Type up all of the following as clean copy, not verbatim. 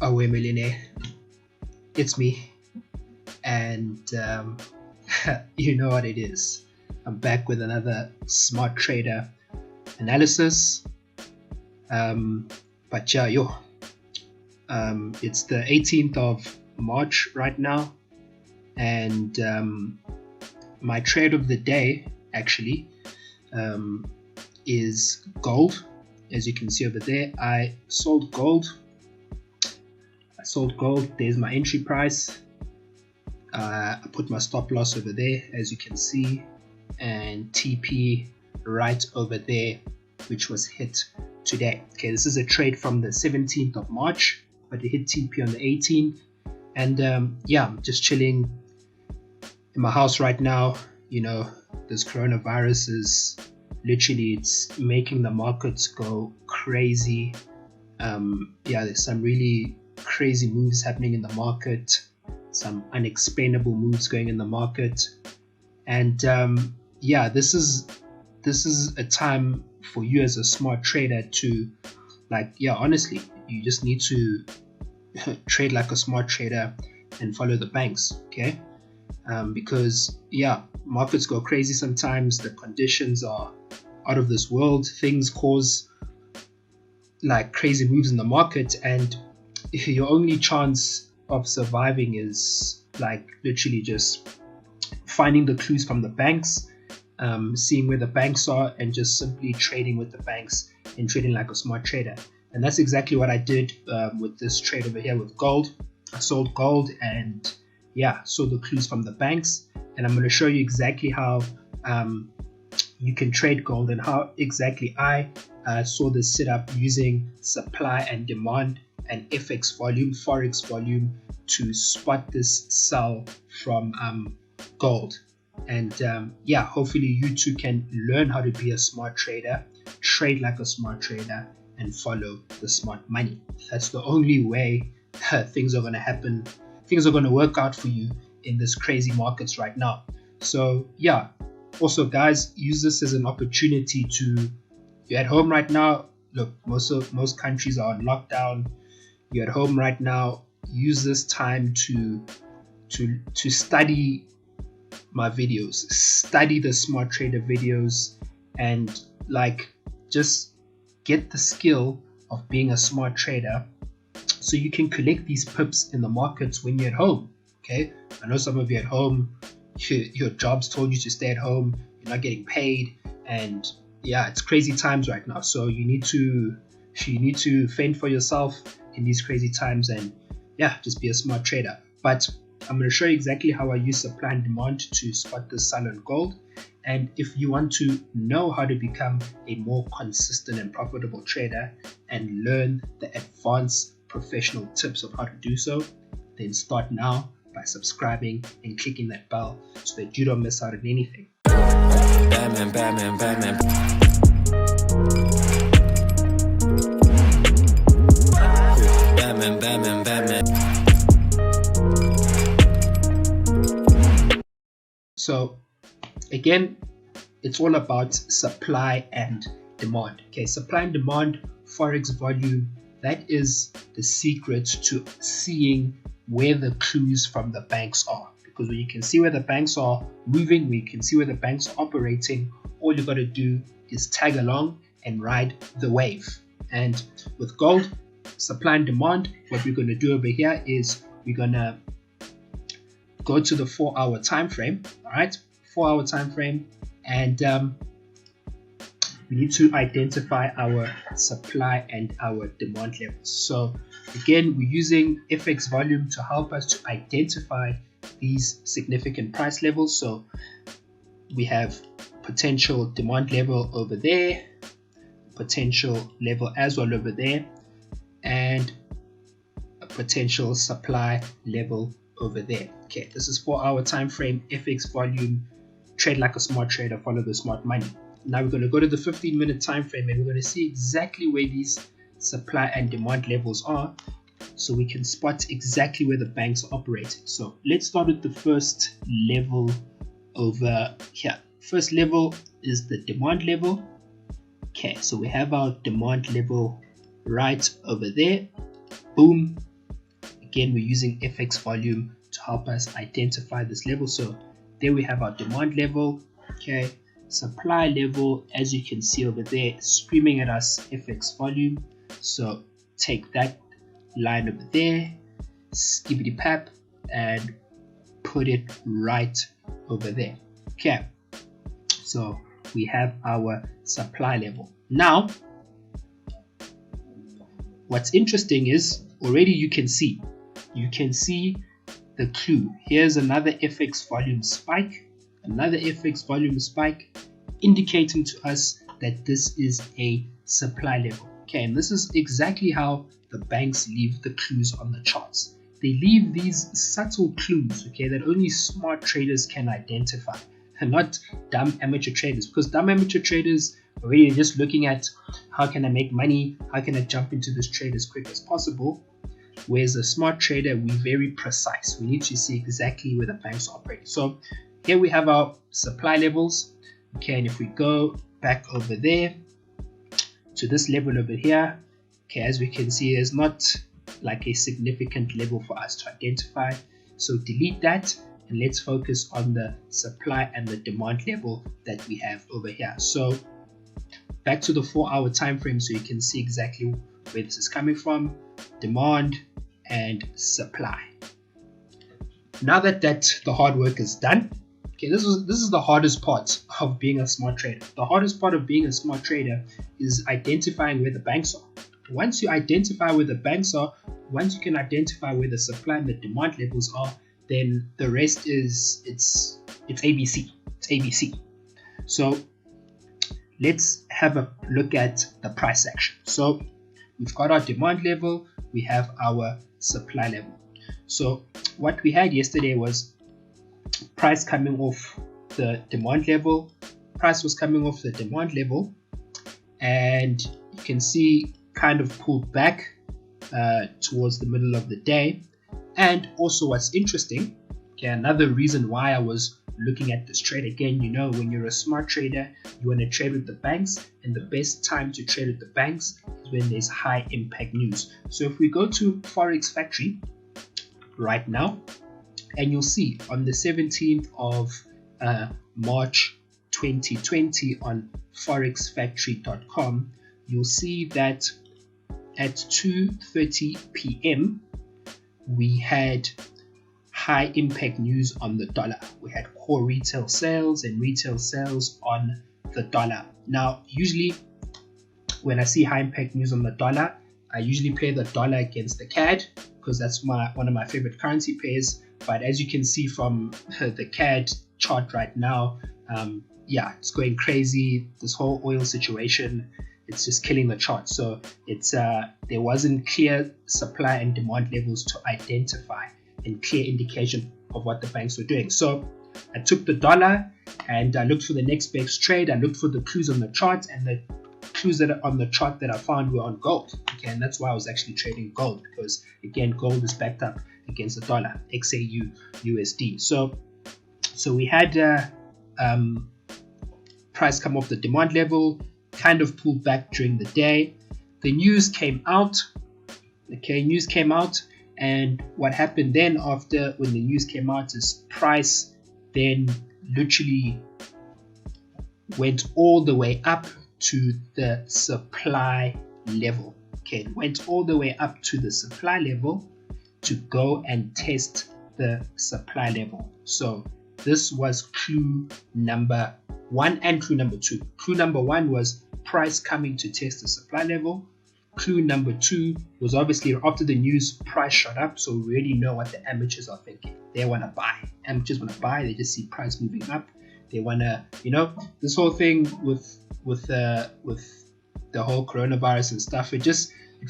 Aweh Millionaire, it's me, and you know what it is. I'm back with another smart trader analysis. But yeah, it's the 18th of March right now, and my trade of the day actually is gold. As you can see over there, I sold gold. There's my entry price. I put my stop loss over there, as you can see, and TP right over there, which was hit today. Okay, this is a trade from the 17th of March, but it hit TP on the 18th. And yeah, I'm just chilling in my house right now. You know, this coronavirus is literally, it's making the markets go crazy. Yeah, there's some really crazy moves happening in the market, some unexplainable moves going in the market, and yeah, this is a time for you as a smart trader to, like, yeah, honestly, you just need to trade like a smart trader and follow the banks. Okay, because yeah, markets go crazy sometimes. The conditions are out of this world. Things cause like crazy moves in the market, and your only chance of surviving is like literally just finding the clues from the banks, seeing where the banks are, and just simply trading with the banks and trading like a smart trader. And that's exactly what I did with this trade over here with gold. I sold gold and yeah, saw the clues from the banks, and I'm going to show you exactly how you can trade gold and how exactly I saw this setup using supply and demand and FX volume, Forex volume, to spot this sell from gold. And yeah, hopefully you too can learn how to be a smart trader, trade like a smart trader, and follow the smart money. That's the only way things are going to happen. Things are going to work out for you in this crazy markets right now. So yeah, also guys, use this as an opportunity to, you're at home right now. Look, most countries are on lockdown. You're at home right now. Use this time to study my videos, study the smart trader videos, and like just get the skill of being a smart trader so you can collect these pips in the markets when you're at home. Okay, I know some of you at home, your jobs told you to stay at home, you're not getting paid, and yeah, it's crazy times right now. So you need to fend for yourself in these crazy times, and yeah, just be a smart trader. But I'm going to show you exactly how I use supply and demand to spot the sell on gold. And if you want to know how to become a more consistent and profitable trader and learn the advanced professional tips of how to do so, then start now by subscribing and clicking that bell so that you don't miss out on anything. Batman, Batman, Batman. Batman, Batman, Batman. So again, it's all about supply and demand. Okay, supply and demand, Forex volume, that is the secret to seeing where the clues from the banks are. Because when you can see where the banks are moving, when you can see where the banks are operating, all you got to do is tag along and ride the wave. And with gold, supply and demand, what we're going to do over here is we're going to go to the 4-hour time frame. All right, 4-hour time frame, and we need to identify our supply and our demand levels. So again, we're using FX volume to help us to identify these significant price levels. So we have potential demand level over there, potential level as well over there, and a potential supply level over there. Okay, this is 4-hour time frame, FX volume, trade like a smart trader, follow the smart money. Now we're going to go to the 15-minute time frame, and we're going to see exactly where these supply and demand levels are, so we can spot exactly where the banks are operating. So let's start with the first level over here. First level is the demand level. Okay, so we have our demand level right over there. Boom, again, we're using FX volume to help us identify this level. So there we have our demand level. Okay, supply level, as you can see over there, screaming at us FX volume. So take that line over there, skibbity pap, and put it right over there. Okay, so we have our supply level. Now what's interesting is already you can see the clue. Here's another FX volume spike, indicating to us that this is a supply level. Okay, and this is exactly how the banks leave the clues on the charts. They leave these subtle clues, okay, that only smart traders can identify, and not dumb amateur traders, because dumb amateur traders are really just looking at how can I make money, how can I jump into this trade as quick as possible. Whereas a smart trader, we're very precise. We need to see exactly where the banks are operating. So here we have our supply levels. Okay, and if we go back over there to this level over here, okay, as we can see, there's not like a significant level for us to identify. So delete that and let's focus on the supply and the demand level that we have over here. So back to the 4-hour time frame, so you can see exactly where this is coming from: demand and supply. Now that the hard work is done, okay, this is the hardest part of being a smart trader. The hardest part of being a smart trader is identifying where the banks are. Once you identify where the banks are, once you can identify where the supply and the demand levels are, then the rest is it's ABC. It's ABC. So let's have a look at the price action. So we've got our demand level, we have our supply level. So what we had yesterday was price coming off the demand level. Price was coming off the demand level, and you can see kind of pulled back towards the middle of the day. And also what's interesting, okay, another reason why I was looking at this trade again, you know, when you're a smart trader, you want to trade with the banks, and the best time to trade with the banks is when there's high impact news. So if we go to Forex Factory right now, and you'll see on the 17th of March 2020 on forexfactory.com, you'll see that at 2:30 p.m. we had high impact news on the dollar. We had core retail sales and retail sales on the dollar. Now, usually when I see high impact news on the dollar, I usually play the dollar against the CAD, because that's one of my favorite currency pairs. But as you can see from the CAD chart right now, yeah, it's going crazy. This whole oil situation, it's just killing the chart. So it's there wasn't clear supply and demand levels to identify and clear indication of what the banks were doing. So I took the dollar and I looked for the next best trade. I looked for the clues on the chart, and the clues that are on the chart that I found were on gold. Okay, and that's why I was actually trading gold, because again, gold is backed up against the dollar, XAUUSD. So we had price come off the demand level, kind of pulled back during the day. The news came out. Okay, news came out, and what happened then after when the news came out is price then literally went all the way up to the supply level. Okay, it went all the way up to the supply level to go and test the supply level. So this was clue number 1 and clue number 2. Clue number 1 was price coming to test the supply level. Clue number 2 was obviously after the news, price shot up, so we already know what the amateurs are thinking. They want to buy. Amateurs want to buy. They just see price moving up. They want to, you know, this whole thing with the whole coronavirus and stuff. It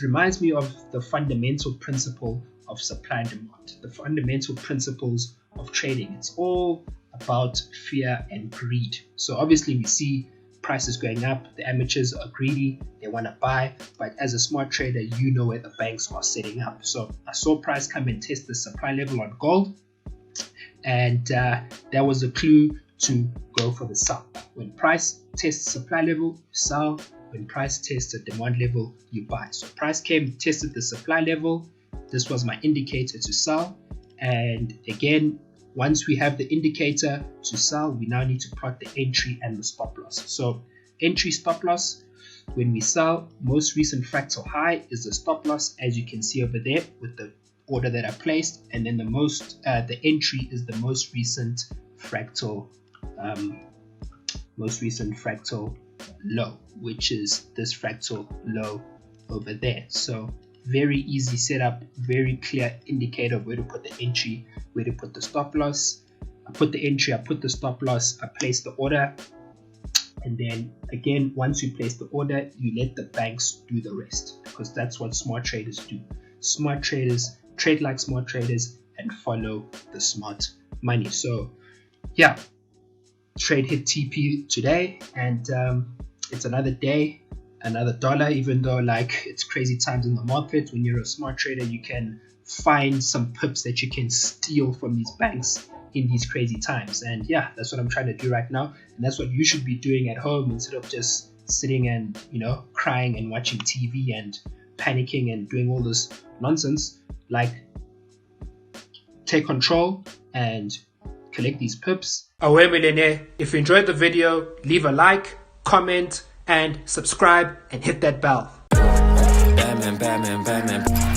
reminds me of the fundamental principle of supply and demand, the fundamental principles of trading. It's all about fear and greed. So obviously we see prices going up, the amateurs are greedy, they want to buy, but as a smart trader, you know where the banks are setting up. So I saw price come and test the supply level on gold, and that was a clue to go for the sell. When price tests supply level, you sell. When price tests the demand level, you buy. So price came, tested the supply level this was my indicator to sell. And again, once we have the indicator to sell, we now need to plot the entry and the stop loss. So entry, stop loss, when we sell, most recent fractal high is the stop loss, as you can see over there with the order that I placed, and then the entry is the most recent fractal low, which is this fractal low over there. So very easy setup, very clear indicator of where to put the entry, where to put the stop loss. I put the entry, I put the stop loss, I place the order, and then again, once you place the order, you let the banks do the rest, because that's what smart traders do. Smart traders trade like smart traders and follow the smart money. So yeah, trade hit TP today, and it's another day, another dollar. Even though like it's crazy times in the market, when you're a smart trader, you can find some pips that you can steal from these banks in these crazy times. And yeah, that's what I'm trying to do right now, and that's what you should be doing at home, instead of just sitting and crying and watching TV and panicking and doing all this nonsense. Like, take control and collect these pips. Aweh, Millionaire. If you enjoyed the video, leave a like, comment, and subscribe, and hit that bell. Batman, Batman, Batman.